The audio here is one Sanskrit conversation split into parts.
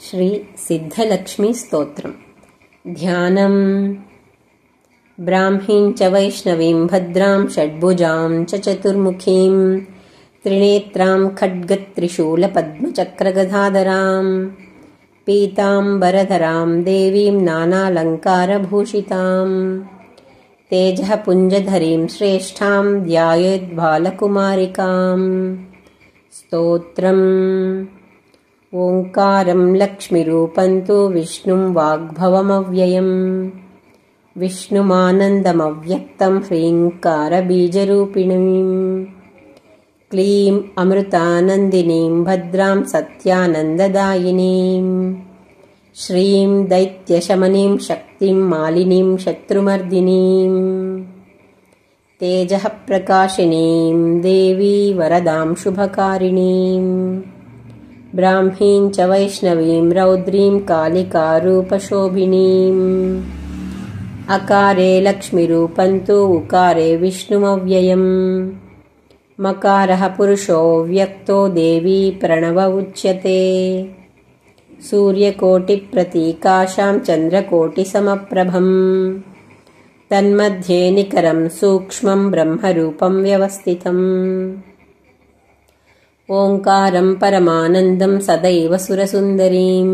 श्री सिद्धलक्ष्मी स्तोत्रम्। ध्यानम्। ब्राह्मीं च वैष्णवीं भद्रां षड्भुजां च चतुर्मुखीं त्रिनेत्रां खड्गत्रिशूलपद्मचक्रगदाधरां पीताम्बरधरां देवीं नानालङ्कारभूषितां तेजः पुञ्जधरीं श्रेष्ठां ध्यायेद्बालकुमारिकाम्। स्तोत्रम्। ओङ्कारं लक्ष्मीरूपं तु विष्णुं वाग्भवमव्ययम् विष्णुमानन्दमव्यक्तं ह्रीङ्कारबीजरूपिणीम् क्लीं अमृतानन्दिनीं भद्रां सत्यानन्ददायिनीं श्रीं दैत्यशमनीं शक्तिं मालिनीं शत्रुमर्दिनीं तेजः प्रकाशिनीं देवी वरदां शुभकारिणीं ब्राह्मीं च वैष्णवीं रौद्रीं कालिकारूपशोभिनीम् अकारे लक्ष्मीरूपं तु उकारे विष्णुमव्ययम् मकारः पुरुषो व्यक्तो देवी प्रणव उच्यते सूर्यकोटिप्रतीकाशां चन्द्रकोटिसमप्रभम् तन्मध्ये निकरं सूक्ष्मं ब्रह्मरूपं व्यवस्थितम्। ओङ्कारं परमानन्दं सदैव सुरसुन्दरीं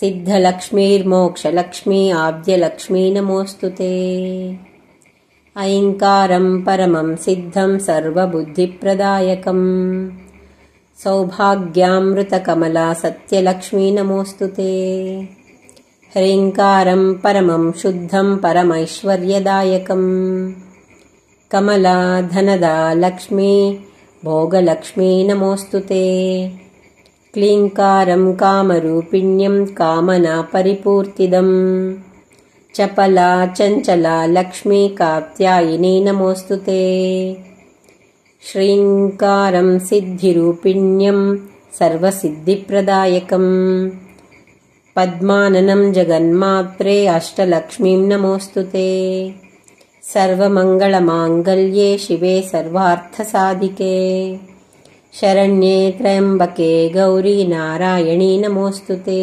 सिद्धलक्ष्मीर्मोक्षलक्ष्मी आद्यलक्ष्मी नमोऽस्तु ते। ऐङ्कारं परमं सिद्धं सर्वबुद्धिप्रदायकं सौभाग्यामृतकमला सत्यलक्ष्मी नमोऽस्तु ते। ह्रीङ्कारं परमं शुद्धं परमैश्वर्यदायकं कमला धनदा लक्ष्मी भोगलक्ष्मी नमोऽस्तु ते। क्लीङ्कारं कामरूपिण्यं कामना परिपूर्तिदं चपला चञ्चला लक्ष्मी कात्यायिनी नमोऽस्तु ते। श्रीङ्कारं सिद्धिरूपिण्यं सर्वसिद्धिप्रदायकं पद्माननं जगन्मात्रे अष्टलक्ष्मीं नमोऽस्तु ते। सर्वमङ्गलमाङ्गल्ये शिवे सर्वार्थसाधिके शरण्ये त्र्यम्बके गौरी नारायणी नमोऽस्तु ते।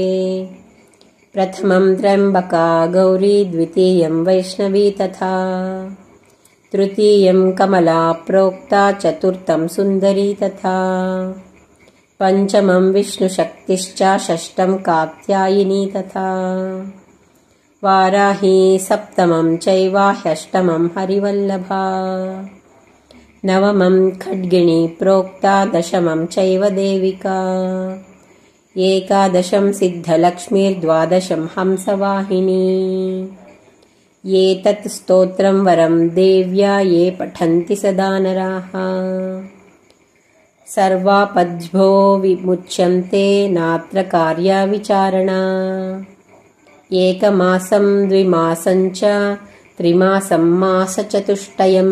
प्रथमं त्र्यम्बका गौरी द्वितीयं वैष्णवी तथा तृतीयं कमला प्रोक्ता चतुर्थं सुन्दरी तथा पञ्चमं विष्णुशक्तिश्च षष्ठं कात्यायिनी तथा वाराही सप्तमं चैवाह्यष्टमं हरिवल्लभा नवमं खड्गिणी प्रोक्ता दशमं चैव देविका एकादशं सिद्धलक्ष्मीर्द्वादशं हंसवाहिनी। एतत् स्तोत्रं वरं देव्या ये पठन्ति सदा नराः सर्वापद्भ्यो विमुच्यन्ते नात्र कार्या विचारणा। एकमासं द्विमासं च त्रिमासं मासचतुष्टयं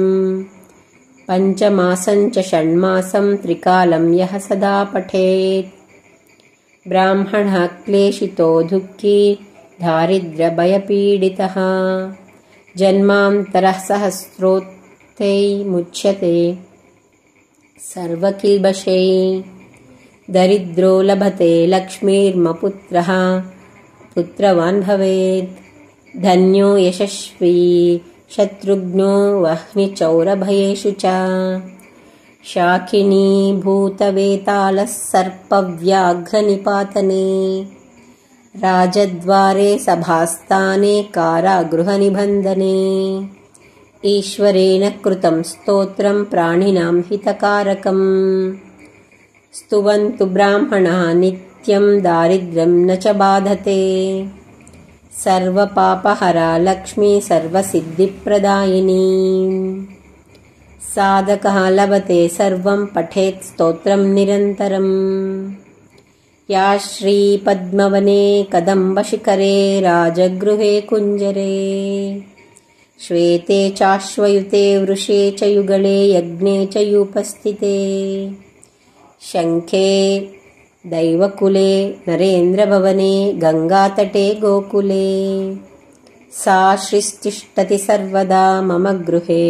पञ्चमासं च षण्मासं त्रिकालं यः सदा पठेत् ब्राह्मणः क्लेशितो दुःखी दारिद्र्यभयपीडितः जन्मान्तरः सहस्रोत्थैर्मुच्यते सर्वकिल्बिषैः दरिद्रो लभते लक्ष्मीर्मपुत्रः पुत्रवान् भवेत् धन्यो यशस्वी शत्रुघ्नो वह्निचौरभयेषु च शाकिनी भूतवेतालः सर्पव्याघ्रनिपातने राजद्वारे सभास्थाने कारागृहनिबन्धने ईश्वरेण कृतं स्तोत्रं प्राणिनां हितकारकम् स्तुवन्तु ब्राह्मणाः नित्यं दारिद्र्यं न च बाधते सर्वपापहरा लक्ष्मी सर्वसिद्धिप्रदायिनी। साधकः लभते सर्वं पठेत् स्तोत्रं निरन्तरम्। या श्रीपद्मवने कदम्बशिखरे राजगृहे कुञ्जरे श्वेते चाश्वयुते वृषे च युगले यज्ञे च युपस्थिते शङ्खे दैवकुले नरेन्द्रभवने गङ्गातटे गोकुले सा श्रीस्तिष्ठति सर्वदा मम गृहे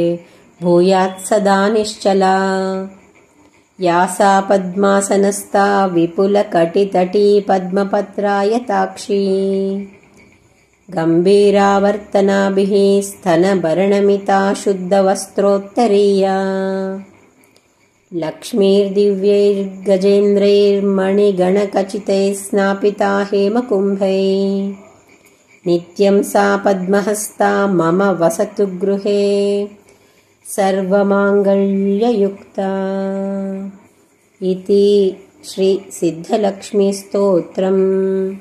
भूयात् सदा निश्चला। या सा पद्मासनस्था विपुलकटितटी पद्मपत्रायताक्षी गम्भीरावर्तनाभिः स्तनभरणमिता शुद्धवस्त्रोत्तरीया लक्ष्मीर्दिव्यैर्गजेन्द्रैर्मणिगणखचितैः स्नापिता हेमकुम्भैः नित्यं सा पद्महस्ता मम वसतु गृहे सर्वमाङ्गल्ययुक्ता। इति श्री सिद्धलक्ष्मीस्तोत्रम्।